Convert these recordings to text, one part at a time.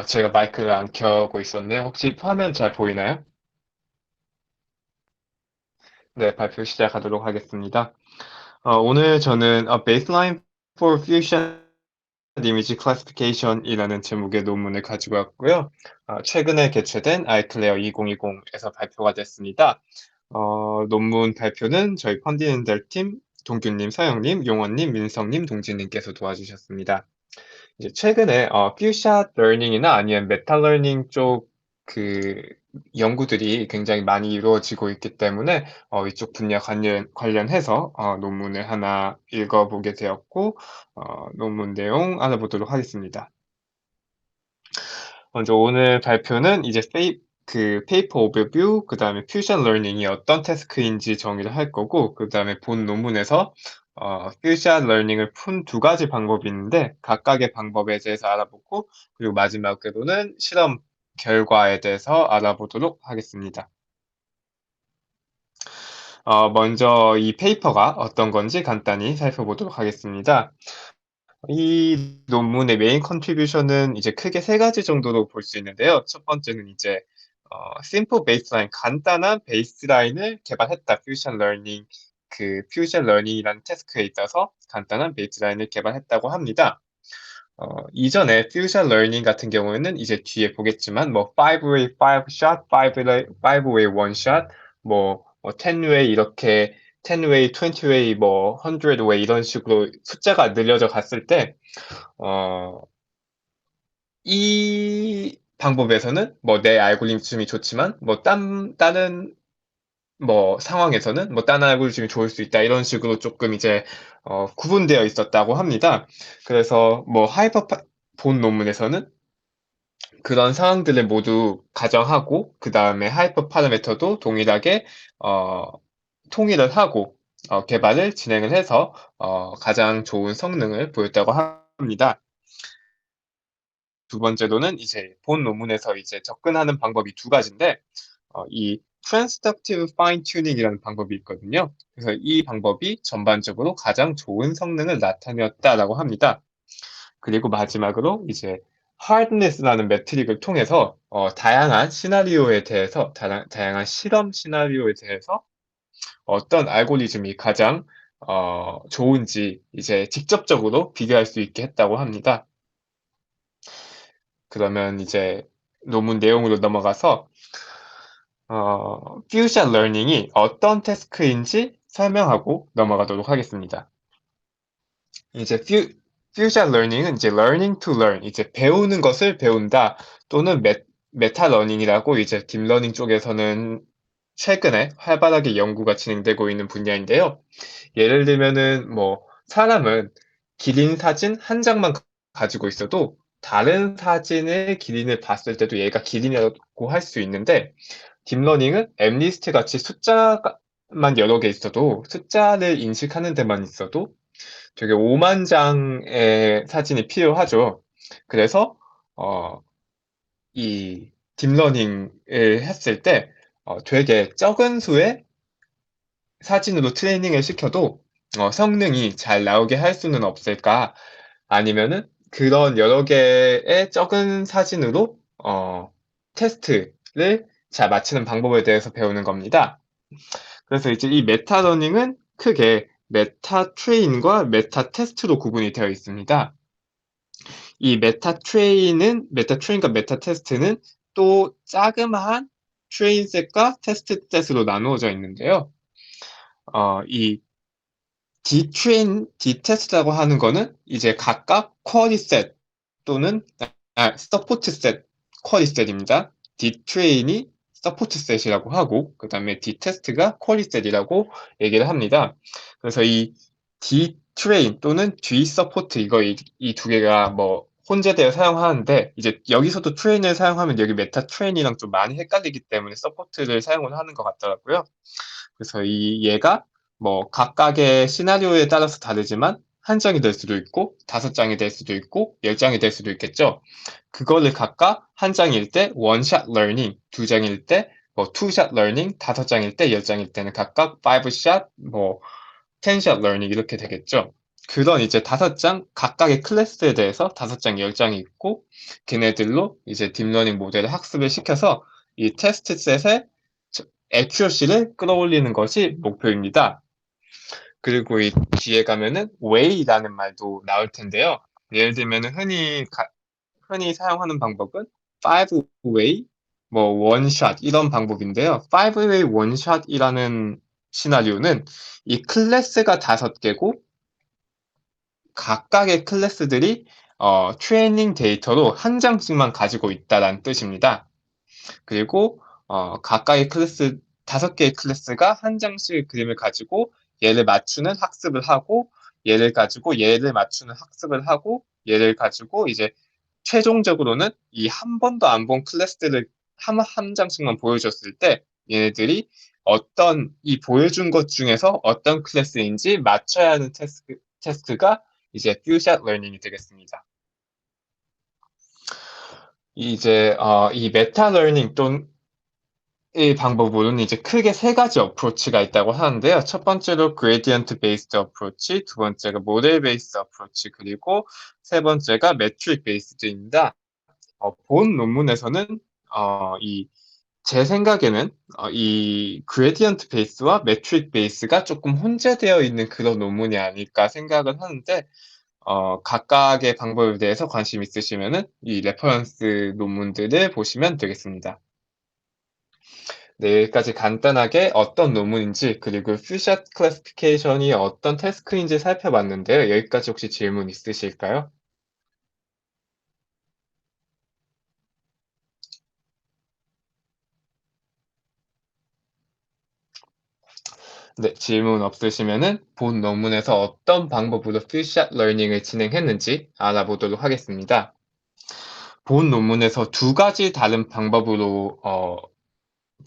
제가 마이크를 안 켜고 있었네요. 혹시 화면 잘 보이나요? 네, 발표 시작하도록 하겠습니다. 오늘 저는 Baseline for Fusion Image Classification이라는 제목의 논문을 가지고 왔고요. 최근에 개최된 아이클레어 2020에서 발표가 됐습니다. 논문 발표는 저희 펀디는달팀 동규님, 서영님, 용원님, 민성님, 동진님께서 도와주셨습니다. 이제 최근에 퓨샷 러닝이나 아니면 메타 러닝 쪽 그 연구들이 굉장히 많이 이루어지고 있기 때문에 이쪽 분야 관련해서 논문을 하나 읽어보게 되었고 논문 내용 알아보도록 하겠습니다. 먼저 오늘 발표는 이제 페이퍼 오버뷰, 그 다음에 퓨전 러닝이 어떤 태스크인지 정의를 할 거고, 그 다음에 본 논문에서 퓨전 러닝을 푼 두 가지 방법이 있는데, 각각의 방법에 대해서 알아보고, 그리고 마지막으로는 실험 결과에 대해서 알아보도록 하겠습니다. 먼저 이 페이퍼가 어떤 건지 간단히 살펴보도록 하겠습니다. 이 논문의 메인 컨트리뷰션은 이제 크게 세 가지 정도로 볼 수 있는데요. 첫 번째는 이제 simple baseline, 간단한 베이스라인을 개발했다. 퓨전 러닝이라는 태스크에 있어서 간단한 베이스라인을 개발했다고 합니다. 이전에 퓨전 러닝 같은 경우에는 이제 뒤에 보겠지만 뭐 5-way 5shot, 5-way 1shot, 뭐 10way 이렇게 10way, 20way, 뭐 100way 이런 식으로 숫자가 늘려져 갔을 때 이 방법에서는 뭐 내 알고리즘이 좋지만 뭐 다른 뭐 상황에서는 뭐 다른 알고리즘이 좋을 수 있다 이런 식으로 조금 이제 구분되어 있었다고 합니다. 그래서 뭐 본 논문에서는 그런 상황들을 모두 가정하고 그 다음에 하이퍼 파라미터도 동일하게 어, 통일을 하고 개발을 진행을 해서 가장 좋은 성능을 보였다고 합니다. 두 번째로는 이제 본 논문에서 이제 접근하는 방법이 두 가지인데 이 Transductive Fine Tuning이라는 방법이 있거든요. 그래서 이 방법이 전반적으로 가장 좋은 성능을 나타냈다라고 합니다. 그리고 마지막으로 이제 Hardness라는 매트릭을 통해서 다양한 시나리오에 대해서 다양한 실험 시나리오에 대해서 어떤 알고리즘이 가장 좋은지 이제 직접적으로 비교할 수 있게 했다고 합니다. 그러면 이제 논문 내용으로 넘어가서 퓨전 러닝이 어떤 태스크인지 설명하고 넘어가도록 하겠습니다. 이제 퓨전 러닝은 이제 learning to learn, 이제 배우는 것을 배운다 또는 메타 러닝이라고 이제 딥러닝 쪽에서는 최근에 활발하게 연구가 진행되고 있는 분야인데요. 예를 들면은 뭐 사람은 기린 사진 한 장만 가지고 있어도 다른 사진의 기린을 봤을 때도 얘가 기린이라고 할 수 있는데 딥러닝은 엠리스트 같이 숫자만 여러 개 있어도 숫자를 인식하는 데만 있어도 되게 5만 장의 사진이 필요하죠. 그래서 어, 이 딥러닝을 했을 때 되게 적은 수의 사진으로 트레이닝을 시켜도 성능이 잘 나오게 할 수는 없을까? 아니면은 그런 여러 개의 적은 사진으로 테스트를 잘 맞추는 방법에 대해서 배우는 겁니다. 그래서 이제 이 메타러닝은 크게 메타 트레인과 메타 테스트로 구분이 되어 있습니다. 이 메타 트레인과 메타 테스트는 또 자그마한 트레인 셋과 테스트 셋으로 나누어져 있는데요. 이 D 테스트라고 하는 거는 이제 각각 쿼리 셋 또는 서포트 셋, 쿼리 셋입니다. D 트레인이 서포트 셋이라고 하고 그다음에 D 테스트가 쿼리 셋이라고 얘기를 합니다. 그래서 이 D 트레인 또는 D 서포트 이거 이 두 개가 뭐 혼재되어 사용하는데 이제 여기서도 트레인을 사용하면 여기 메타 트레인이랑 좀 많이 헷갈리기 때문에 서포트를 사용을 하는 것 같더라고요. 그래서 이 얘가 뭐 각각의 시나리오에 따라서 다르지만 한 장이 될 수도 있고 다섯 장이 될 수도 있고 열 장이 될 수도 있겠죠. 그거를 각각 한 장일 때 원샷 러닝, 두 장일 때 뭐 투샷 러닝, 다섯 장일 때, 열 장일 때는 각각 5샷, 뭐 10샷 러닝 이렇게 되겠죠. 그런 이제 5장 각각의 클래스에 대해서 5장 10장이 있고 걔네들로 이제 딥러닝 모델을 학습을 시켜서 이 테스트 셋의 accuracy를 끌어올리는 것이 목표입니다. 그리고 이 뒤에 가면은 way라는 말도 나올 텐데요. 예를 들면은 흔히 사용하는 방법은 five way, 뭐 one shot 이런 방법인데요. five way one shot이라는 시나리오는 이 클래스가 5개고 각각의 클래스들이 트레이닝 데이터로 한 장씩만 가지고 있다라는 뜻입니다. 그리고 각각의 클래스 5개의 클래스가 한 장씩 그림을 가지고 얘를 맞추는 학습을 하고 얘를 가지고 얘를 맞추는 학습을 하고 얘를 가지고 이제 최종적으로는 이 한 번도 안 본 클래스들을 한 장씩만 보여줬을 때 얘네들이 이 보여준 것 중에서 어떤 클래스인지 맞춰야 하는 테스트가 이제 퓨샷 러닝이 되겠습니다. 이제 이 메타 러닝 또는 이 방법으로는 이제 크게 3가지 어프로치가 있다고 하는데요. 첫 번째로 그레디언트 베이스드 어프로치, 두 번째가 모델 베이스드 어프로치, 그리고 세 번째가 매트릭 베이스드입니다. 본 논문에서는 제 생각에는 이 그레디언트 베이스와 매트릭 베이스가 조금 혼재되어 있는 그런 논문이 아닐까 생각을 하는데 각각의 방법에 대해서 관심 있으시면은 이 레퍼런스 논문들을 보시면 되겠습니다. 네, 여기까지 간단하게 어떤 논문인지 그리고 퓨샷 클래시피케이션이 어떤 태스크인지 살펴봤는데요. 여기까지 혹시 질문 있으실까요? 네, 질문 없으시면은 본 논문에서 어떤 방법으로 퓨샷 러닝을 진행했는지 알아보도록 하겠습니다. 본 논문에서 2가지 다른 방법으로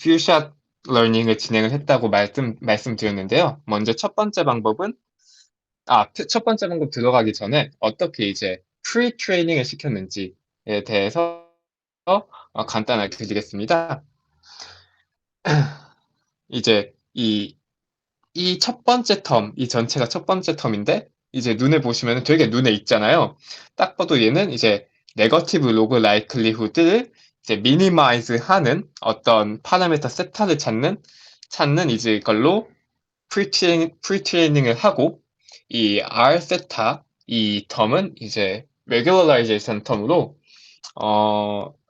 퓨샷 러닝을 진행을 했다고 말씀드렸는데요. 먼저 첫 번째 방법 들어가기 전에 어떻게 이제 프리 트레이닝을 시켰는지에 대해서 간단하게 드리겠습니다. 이제 이 첫 번째 이 전체가 첫 번째 텀인데 이제 눈에 보시면 되게 눈에 익잖아요. 딱 봐도 얘는 이제 네거티브 로그 라이클리후드를 이제 미니마이즈 하는 어떤 파라미터 세타를 찾는 이제 이걸로 프리트레이닝을 하고 이 R 세타 이 텀은 이제 레귤러라이제이션 텀으로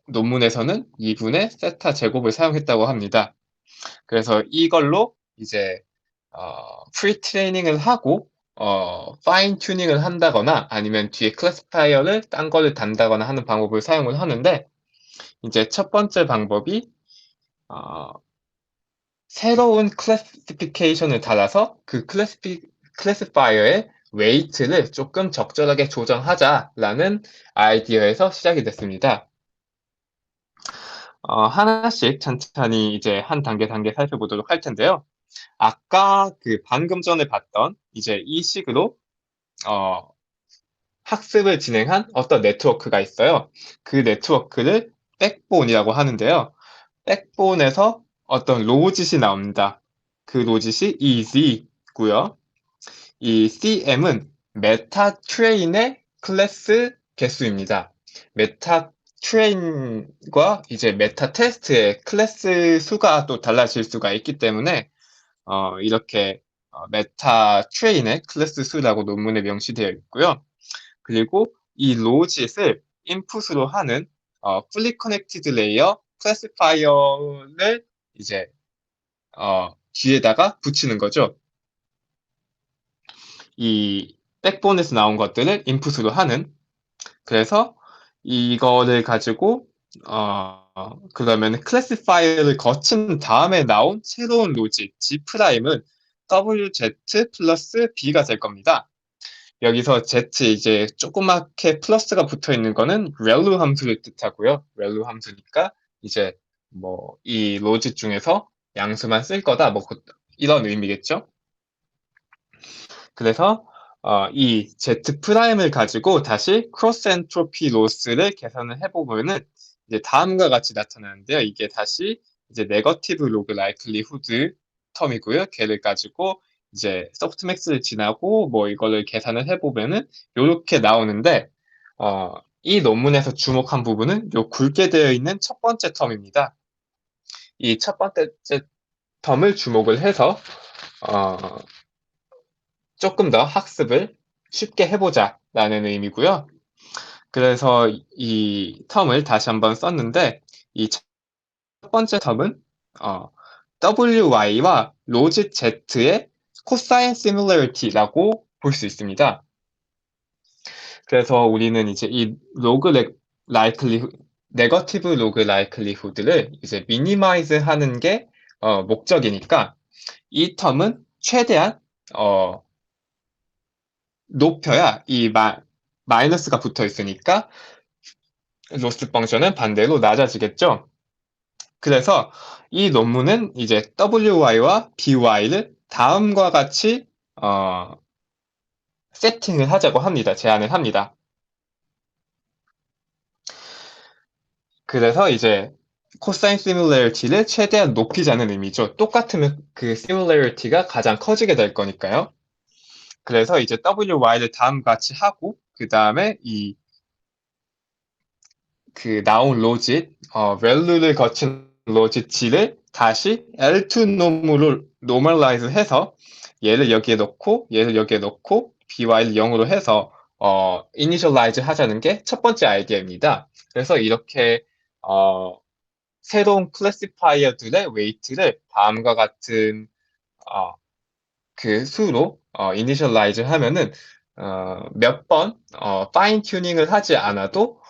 논문에서는 2분의 세타 제곱을 사용했다고 합니다. 그래서 이걸로 이제 프리트레이닝을 하고 파인 튜닝을 한다거나 아니면 뒤에 클래스파이어를 딴 거를 단다거나 하는 방법을 사용을 하는데 이제 첫 번째 방법이 어, 새로운 클래시피케이션을 달아서 그 클래시파이어의 웨이트를 조금 적절하게 조정하자라는 아이디어에서 시작이 됐습니다. 하나씩 천천히 이제 한 단계 살펴보도록 할 텐데요. 아까 그 방금 전에 봤던 이제 이 식으로 어, 학습을 진행한 어떤 네트워크가 있어요. 그 네트워크를 백본이라고 하는데요. 백본에서 어떤 로짓이 나옵니다. 그 로짓이 EZ고요. 이 CM은 메타 트레인의 클래스 개수입니다. 메타 트레인과 이제 메타 테스트의 클래스 수가 또 달라질 수가 있기 때문에 이렇게 메타 트레인의 클래스 수라고 논문에 명시되어 있고요. 그리고 이 로짓을 인풋으로 하는 fully connected layer 클래시파이어를 이제 뒤에다가 붙이는 거죠. 이 백본에서 나온 것들을 인풋으로 하는 그래서 이거를 가지고 그러면 클래시파이어를 거친 다음에 나온 새로운 로직 G'은 WZ 플러스 B가 될 겁니다. 여기서 Z 이제 조그맣게 플러스가 붙어 있는 거는 렐루 함수를 뜻하고요. 렐루 함수니까 이제 뭐 이 로직 중에서 양수만 쓸 거다 뭐 이런 의미겠죠. 그래서 이 Z'을 가지고 다시 크로스 엔트로피 로스를 계산을 해보면은 이제 다음과 같이 나타나는데요. 이게 다시 이제 네거티브 로그 라이클리후드 텀이고요. 걔를 가지고 이제 소프트맥스를 지나고 뭐 이거를 계산을 해보면은 요렇게 나오는데, 이 논문에서 주목한 부분은 요 굵게 되어 있는 첫 번째 텀입니다. 이 첫 번째 텀을 주목을 해서 어, 조금 더 학습을 쉽게 해보자라는 의미고요. 그래서 이 텀을 다시 한번 썼는데, 이 첫 번째 텀은 WY와 로짓 Z의 코사인 시뮬러리티라고 볼 수 있습니다. 그래서 우리는 이제 이 로그 라이클리후 네거티브 로그 라이클리후드를 이제 미니마이즈 하는 게 목적이니까, 이 텀은 최대한 어, 높여야 이 마이너스가 붙어 있으니까 로스 펑션은 반대로 낮아지겠죠. 그래서 이 논문은 이제 WY와 BY를 다음과 같이 세팅을 하자고 합니다. 제안을 합니다. 그래서 이제 코사인 시뮬러리티를 최대한 높이자는 의미죠. 똑같으면 그 시뮬러리티가 가장 커지게 될 거니까요. 그래서 이제 WY를 다음과 같이 하고, 그 다음에 그 나온 로짓, value를 거친 로짓 G를 다시 L2 놈으로 노멀라이즈 해서 얘를 여기에 넣고 얘를 여기에 넣고 by를 0으로 해서 이니셜라이즈 하자는 게 첫 번째 아이디어입니다. 그래서 이렇게 어, 새로운 클래시파이어들의 웨이트를 다음과 같은 어, 그 수로 이니셜라이즈 하면은 몇 번 파인 튜닝을 하지 않아도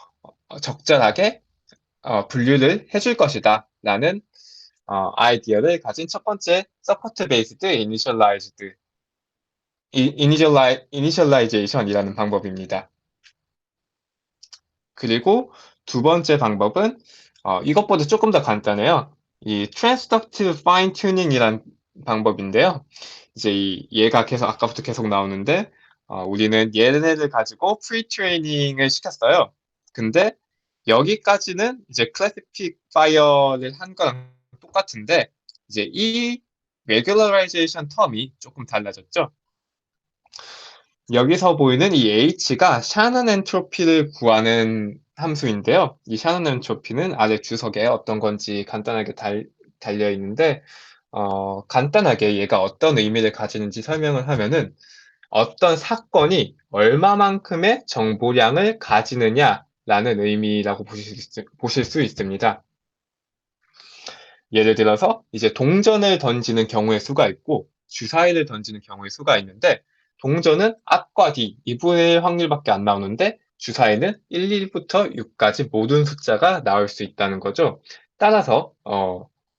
적절하게 분류를 해줄 것이다 라는 아이디어를 가진 첫 번째 서포트 베이스드 이니셜라이제이션이라는 방법입니다. 그리고 두 번째 방법은 이것보다 조금 더 간단해요. 이 Transductive Fine Tuning이란 방법인데요. 이제 얘가 계속 아까부터 계속 나오는데, 우리는 얘네를 가지고 프리트레이닝을 시켰어요. 근데 여기까지는 이제 클래시파이어를 한 거랑 똑같은데, 이제 이 regularization 텀이 조금 달라졌죠. 여기서 보이는 이 h가 샤넌 엔트로피를 구하는 함수인데요. 이 샤넌 엔트로피는 아래 주석에 어떤 건지 간단하게 달려 있는데, 간단하게 얘가 어떤 의미를 가지는지 설명을 하면은, 어떤 사건이 얼마만큼의 정보량을 가지느냐라는 의미라고 보실 수 있습니다. 예를 들어서 이제 동전을 던지는 경우의 수가 있고 주사위를 던지는 경우의 수가 있는데, 동전은 앞과 뒤 2분의 1 확률밖에 안 나오는데 주사위는 1, 1부터 6까지 모든 숫자가 나올 수 있다는 거죠. 따라서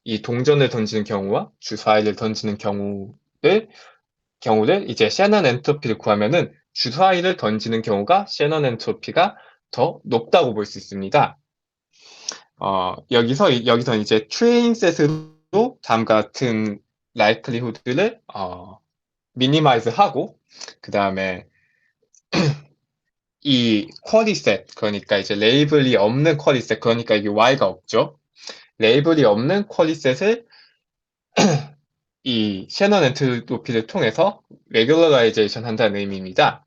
이 동전을 던지는 경우와 주사위를 던지는 경우를 이제 샤넌 엔트로피를 구하면은 주사위를 던지는 경우가 샤넌 엔트로피가 더 높다고 볼 수 있습니다. 여기서 이제 트레인셋으로 다음과 같은 라이클리후드를 미니마이즈 하고, 그 다음에 이 쿼리셋, 그러니까 이제 레이블이 없는 쿼리셋, 그러니까 이게 y가 없죠. 레이블이 없는 쿼리셋을 이 샤넌 엔트로피를 통해서 레귤러라이제이션 한다는 의미입니다.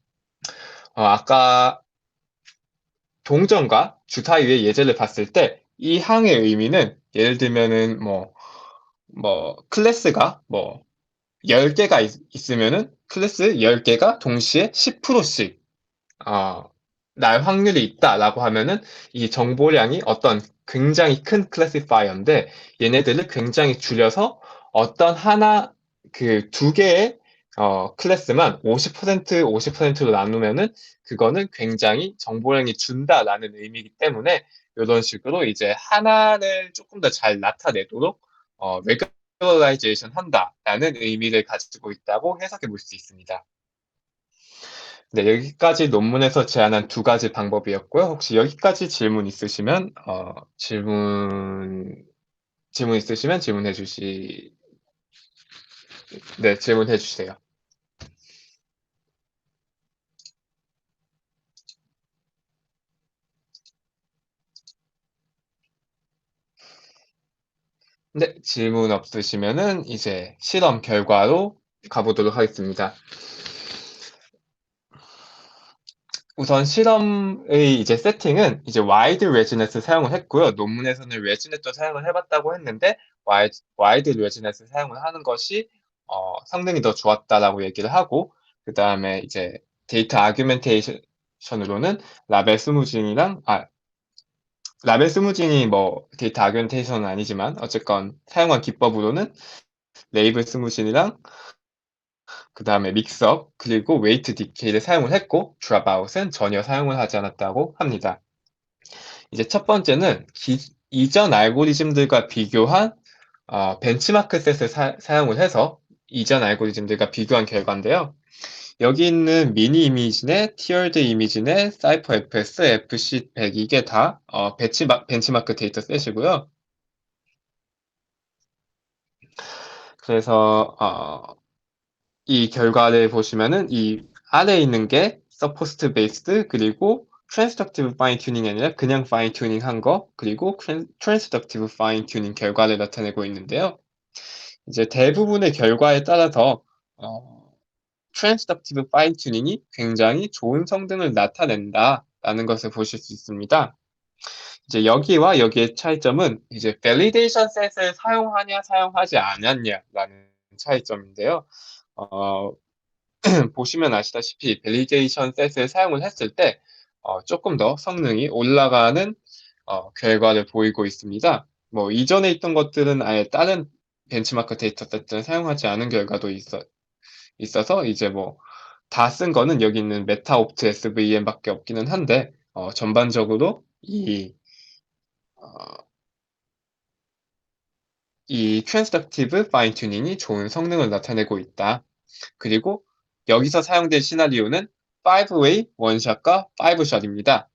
아까 동전과 주사위의 예제를 봤을 때 이 항의 의미는, 예를 들면은 클래스가 10개가 있으면은 클래스 10개가 동시에 10%씩 날 확률이 있다라고 하면은 이 정보량이 어떤 굉장히 큰 클래시파이어인데, 얘네들을 굉장히 줄여서 어떤 하나 그 두 개의 클래스만 50%로 나누면은 그거는 굉장히 정보량이 준다라는 의미이기 때문에, 이런 식으로 이제 하나를 조금 더 잘 나타내도록 레귤러라이제이션 한다라는 의미를 가지고 있다고 해석해 볼 수 있습니다. 네, 여기까지 논문에서 제안한 두 가지 방법이었고요. 혹시 여기까지 질문 있으시면, 질문 있으시면 네, 질문해 주세요. 네, 질문 없으시면은 이제 실험 결과로 가보도록 하겠습니다. 우선 실험의 이제 세팅은 이제 와이드 레지넷을 사용을 했고요. 논문에서는 레지넷도 사용을 해봤다고 했는데 와이드 레지넷을 사용을 하는 것이 성능이 더 좋았다라고 얘기를 하고, 그 다음에 이제 데이터 아규멘테이션으로는 라벨 스무징이랑 라벨 스무징이 뭐 데이터 아규멘테이션은 아니지만 어쨌건 사용한 기법으로는 레이블 스무징이랑 그 다음에 믹스업 그리고 웨이트 디케이를 사용을 했고, 드랍아웃은 전혀 사용을 하지 않았다고 합니다. 이제 첫 번째는 이전 알고리즘들과 비교한 벤치마크 셋을 사용을 해서 이전 알고리즘들과 비교한 결과인데요. 여기 있는 미니 이미지네, 티어드 이미지네, 사이퍼 FS, FC100 이게 다 벤치마크 데이터 셋이고요. 그래서 이 결과를 보시면은 이 아래에 있는 게 서포스트 베이스드 그리고 트랜스덕티브 파인 튜닝이 아니라 그냥 파인 튜닝 한 거, 그리고 트랜스덕티브 파인 튜닝 결과를 나타내고 있는데요. 이제 대부분의 결과에 따라서 트랜스덕티브 파인 튜닝이 굉장히 좋은 성능을 나타낸다라는 것을 보실 수 있습니다. 이제 여기와 여기의 차이점은 이제 밸리데이션 셋을 사용하냐 사용하지 않았냐라는 차이점인데요. 어, 보시면 아시다시피 밸리데이션 셋을 사용을 했을 때 조금 더 성능이 올라가는 결과를 보이고 있습니다. 뭐 이전에 있던 것들은 아예 다른 벤치마크 데이터 셋을 사용하지 않은 결과도 있어서 이제 뭐 다 쓴 거는 여기 있는 메타옵트 SVM밖에 없기는 한데 전반적으로 어, 이 트랜스덕티브 파인 튜닝이 좋은 성능을 나타내고 있다. 그리고 여기서 사용된 시나리오는 5way 원샷과 5샷입니다.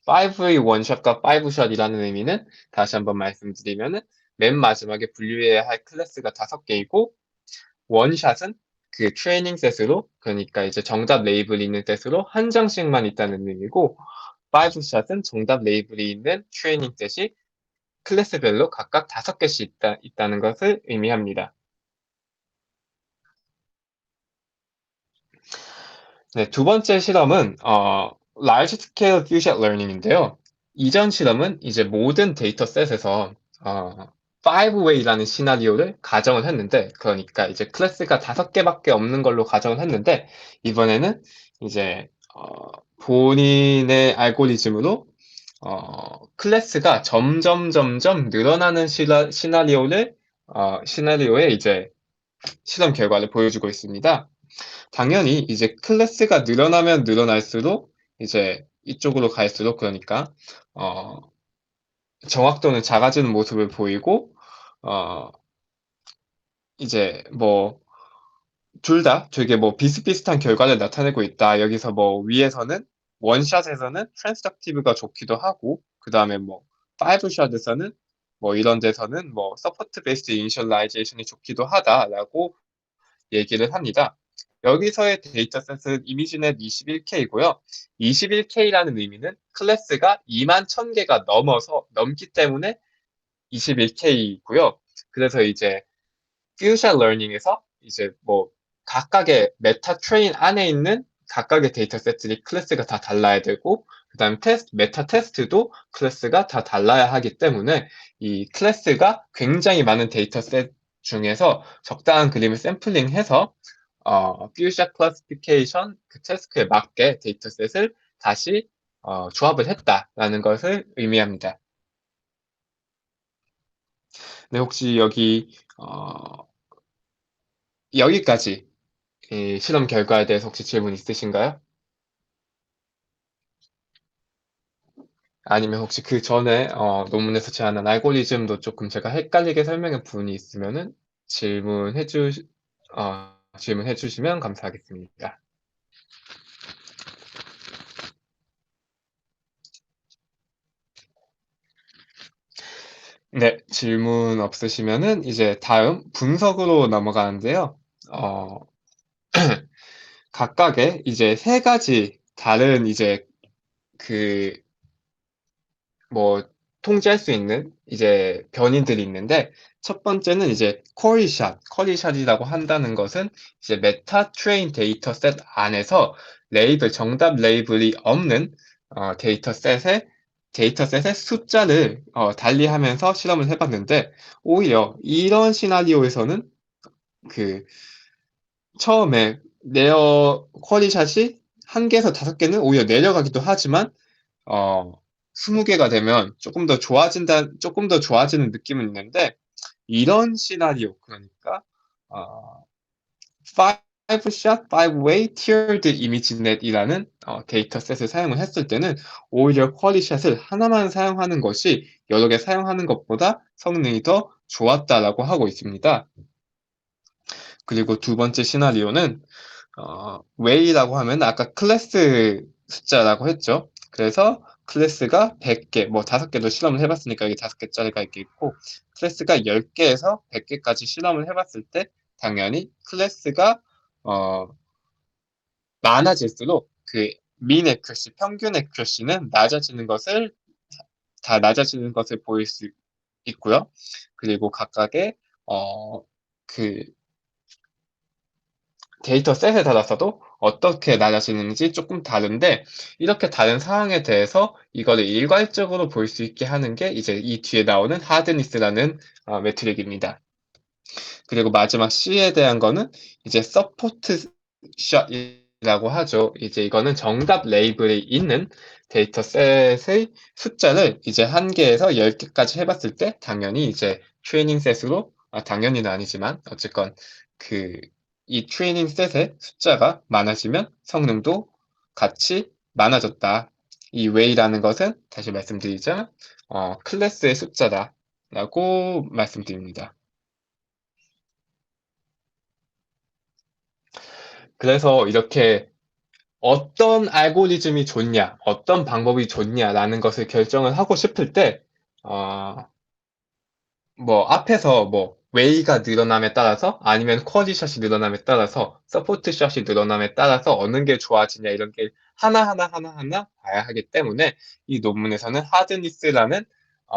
5way 원샷과 5샷이라는 의미는 다시 한번 말씀드리면은 맨 마지막에 분류해야 할 클래스가 5개이고, 원샷은 그 트레이닝 셋으로, 그러니까 이제 정답 레이블이 있는 셋으로 한 장씩만 있다는 의미고, 5샷은 정답 레이블이 있는 트레이닝 셋이 클래스별로 각각 5개씩 있다는 것을 의미합니다. 네, 두 번째 실험은 large scale few-shot learning인데요. 이전 실험은 이제 모든 데이터셋에서 five-way라는 시나리오를 가정을 했는데, 그러니까 이제 클래스가 5개밖에 없는 걸로 가정을 했는데, 이번에는 이제 본인의 알고리즘으로 클래스가 점점 늘어나는 시나리오의 이제 실험 결과를 보여주고 있습니다. 당연히 이제 클래스가 늘어나면 늘어날수록 이제 이쪽으로 갈수록, 그러니까 어, 정확도는 작아지는 모습을 보이고, 어, 이제 뭐 둘 다 되게 뭐 비슷비슷한 결과를 나타내고 있다. 여기서 뭐 위에서는 원샷에서는 트랜스덕티브가 좋기도 하고, 그 다음에 뭐 파이브샷에서는 뭐 이런 데서는 뭐 서포트 베이스드 이니셜라이제이션이 좋기도 하다라고 얘기를 합니다. 여기서의 데이터셋은 이미지넷 21K이고요. 21K라는 의미는 클래스가 2만 1000개가 넘기 때문에 21K이고요. 그래서 이제 퓨전 러닝에서 이제 뭐 각각의 메타 트레인 안에 있는 각각의 데이터셋들이 클래스가 다 달라야 되고, 그다음 메타 테스트도 클래스가 다 달라야 하기 때문에 이 클래스가 굉장히 많은 데이터셋 중에서 적당한 그림을 샘플링해서 퓨전 클래시피케이션 그 태스크에 맞게 데이터셋을 다시 조합을 했다라는 것을 의미합니다. 네, 혹시 여기까지 이 실험 결과에 대해서 혹시 질문 있으신가요? 아니면 혹시 그 전에 논문에서 제안한 알고리즘도 조금 제가 헷갈리게 설명한 부분이 있으면은 질문해 주시면 감사하겠습니다. 네, 질문 없으시면은 이제 다음 분석으로 넘어가는데요. 어, 각각의 이제 세 가지 다른 이제 그 뭐 통제할 수 있는 이제 변인들이 있는데, 첫 번째는 이제 쿼리샷. 쿼리샷이라고 한다는 것은 이제 메타 트레인 데이터셋 안에서 정답 레이블이 없는 데이터셋의 숫자를 달리하면서 실험을 해 봤는데, 오히려 이런 시나리오에서는 그 처음에 쿼리샷이 1 개에서 5 개는 오히려 내려가기도 하지만, 어 20 개가 되면 쪼끔 더 좋아지는 느낌은 있는데, 이런 시나리오, 그러니까 어 Five Shot Five Way Tiered ImageNet 이라는 데이터셋을 사용을 했을 때는 오히려 쿼리샷을 하나만 사용하는 것이 여러 개 사용하는 것보다 성능이 더 좋았다라고 하고 있습니다. 그리고 두 번째 시나리오는 웨이라고 하면 아까 클래스 숫자라고 했죠. 그래서 클래스가 100개, 뭐 5개도 실험을 해 봤으니까 여기 5개짜리가 있겠고, 클래스가 10개에서 100개까지 실험을 해 봤을 때 당연히 클래스가 어 많아질수록 그 mean accuracy, 평균 accuracy는 낮아지는 것을 보일 수 있고요. 그리고 각각의 그 데이터셋에 따라서도 어떻게 낮아지는지 조금 다른데, 이렇게 다른 상황에 대해서 이거를 일괄적으로 볼 수 있게 하는 게 이제 이 뒤에 나오는 하드니스라는 메트릭입니다. 그리고 마지막 C에 대한 거는 이제 서포트 샷이라고 하죠. 이제 이거는 정답 레이블이 있는 데이터셋의 숫자를 이제 1 개에서 10 개까지 해 봤을 때 당연히 이제 트레이닝 셋으로, 당연히는 아니지만 어쨌건 이 트레이닝 셋의 숫자가 많아지면 성능도 같이 많아졌다. 이 웨이라는 것은 다시 말씀드리자면 클래스의 숫자다라고 말씀드립니다. 그래서 이렇게 어떤 알고리즘이 좋냐, 어떤 방법이 좋냐라는 것을 결정을 하고 싶을 때, 어 뭐 앞에서 뭐 웨이가 늘어남에 따라서, 아니면 쿼리샷이 늘어남에 따라서, 서포트 샷이 늘어남에 따라서 어느 게 좋아지냐, 이런 게 하나하나 봐야 하기 때문에 이 논문에서는 하드니스라는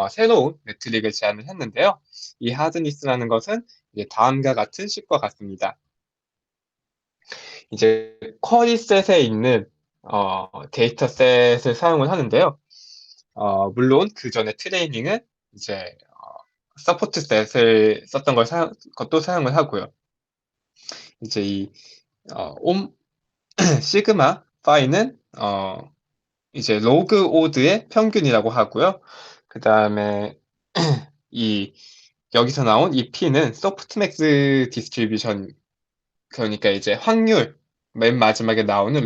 새로운 메트릭을 제안을 했는데요. 이 하드니스라는 것은 이제 다음과 같은 식과 같습니다. 이제 쿼리셋에 있는 데이터셋을 사용을 하는데요. 물론 그전에 트레이닝은 이제 서포트셋을 썼던 것도 사용을 하고요. 이제 이 옴 시그마 파이는 이제 로그 오드의 평균이라고 하고요. 그다음에 이 여기서 나온 이 P는 소프트맥스 디스트리뷰션, 그러니까 이제 맨 마지막에 나오는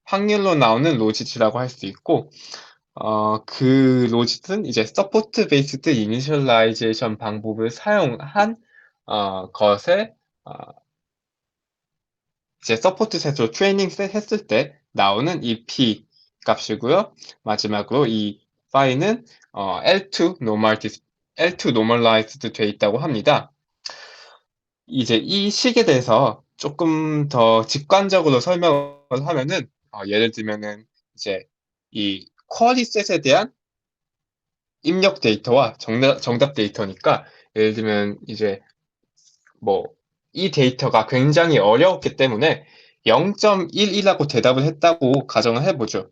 확률로 나오는 로지치라고 할 수 있고, 그 로짓은 이제 서포트 베이스드 이니셜라이제이션 방법을 사용한 것에 어 이제 서포트 셋으로 트레이닝 셋 했을 때 나오는 이 P 값이고요. 마지막으로 이 파이는 L2 normalized 돼 있다고 합니다. 이제 이 식에 대해서 조금 더 직관적으로 설명을 하면은, 예를 들면은 이제 이 쿼리 셋에 대한 입력 데이터와 정답 데이터니까, 예를 들면 이제 뭐 이 데이터가 굉장히 어려웠기 때문에 0.11이라고 대답을 했다고 가정을 해 보죠.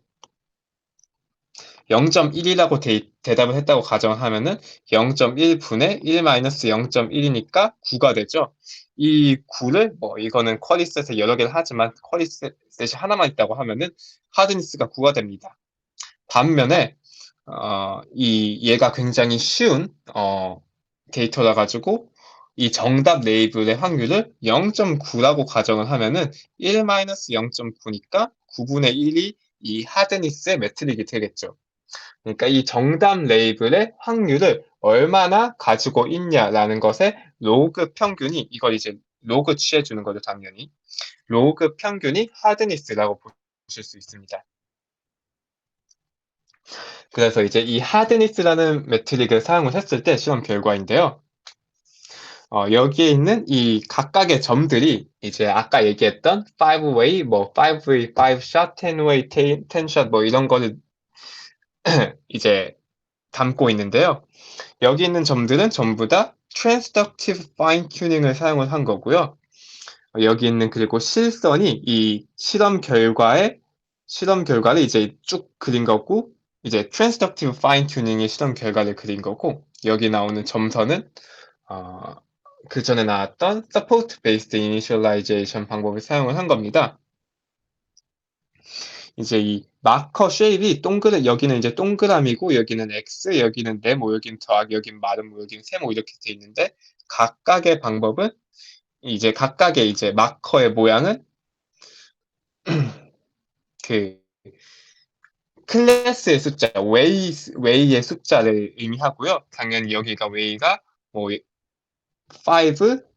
0.1이라고 대답을 했다고 가정을 하면은 0.1 분의 1 마이너스 0.1이니까 9가 되죠. 이 9를 뭐 이거는 쿼리셋에 여러 개를 하지만 쿼리셋이 하나만 있다고 하면은 하드니스가 9가 됩니다. 반면에 얘가 굉장히 쉬운 데이터라 가지고 이 정답 레이블의 확률을 0.9라고 가정을 하면은 1-0.9니까 9분의 1이 이 하드니스의 메트릭이 되겠죠. 그러니까 이 정답 레이블의 확률을 얼마나 가지고 있냐라는 것의 로그 평균이, 이걸 이제 로그 취해 주는 거죠, 당연히. 로그 평균이 하드니스라고 보실 수 있습니다. 그래서 이제 이 하드니스라는 메트릭을 사용을 했을 때 실험 결과인데요. 여기에 있는 이 각각의 점들이 이제 아까 얘기했던 5way, 뭐 5way, 5 shot, 10 way, 10 shot 뭐 이런 거를 이제 담고 있는데요. 여기 있는 점들은 전부 다 Transductive Fine Tuning을 사용을 한 거고요. 여기 있는 그리고 실선이 이 실험 결과를 이제 쭉 그린 거고, 이제 Transductive Fine Tuning의 실험 결과를 그린 거고, 여기 나오는 점선은 어, 그 전에 나왔던 Support Based Initialization 방법을 사용을 한 겁니다. 이제 이 마커 쉐입이 여기는 이제 동그라미고, 여기는 X, 여기는 네모, 여기는 더하기, 여기는 마름모, 여기는 세모 이렇게 돼 있는데, 각각의 방법은 이제 각각의 이제 마커의 모양은 그 클래스의 숫자, 웨이의 숫자를 의미하고요. 당연히 여기가 웨이가 뭐 5,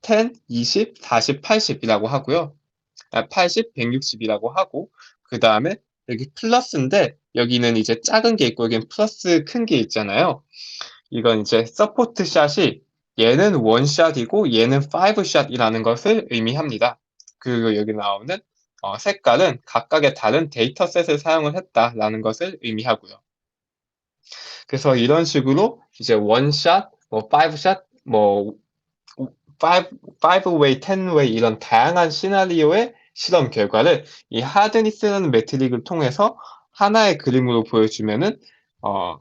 10, 20, 40, 80이라고 하고요. 80, 160이라고 하고, 그 다음에 여기 플러스인데, 여기는 이제 작은 게 있고, 여기는 플러스 큰 게 있잖아요. 이건 이제 서포트 샷이 얘는 원샷이고 얘는 5샷이라는 것을 의미합니다. 그리고 여기 나오는 색깔은 각각의 다른 데이터셋을 사용을 했다라는 것을 의미하고요. 그래서 이런 식으로 이제 원샷, 뭐 5샷, 뭐 5way, 10way 이런 다양한 시나리오의 실험 결과를 이 하드니스라는 매트릭을 통해서 하나의 그림으로 보여주면은 어,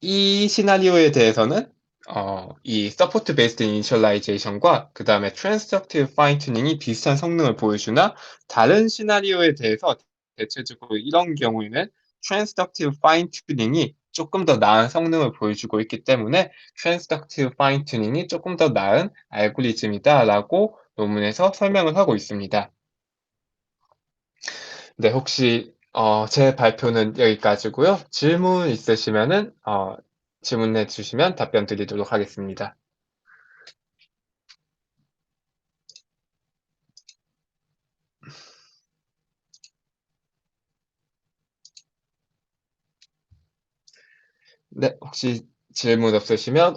이 시나리오에 대해서는 이 서포트 베이스드 이니셜라이제이션과 그 다음에 트랜스트럭티브 파인 튜닝이 비슷한 성능을 보여주나, 다른 시나리오에 대해서 대체적으로 이런 경우에는 트랜스트럭티브 파인 튜닝이 조금 더 나은 성능을 보여주고 있기 때문에 트랜스트럭티브 파인 튜닝이 조금 더 나은 알고리즘이다라고 논문에서 설명을 하고 있습니다. 네, 혹시 제 발표는 여기까지고요. 질문 있으시면은 질문해 주시면 답변 드리도록 하겠습니다. 네, 혹시 질문 없으시면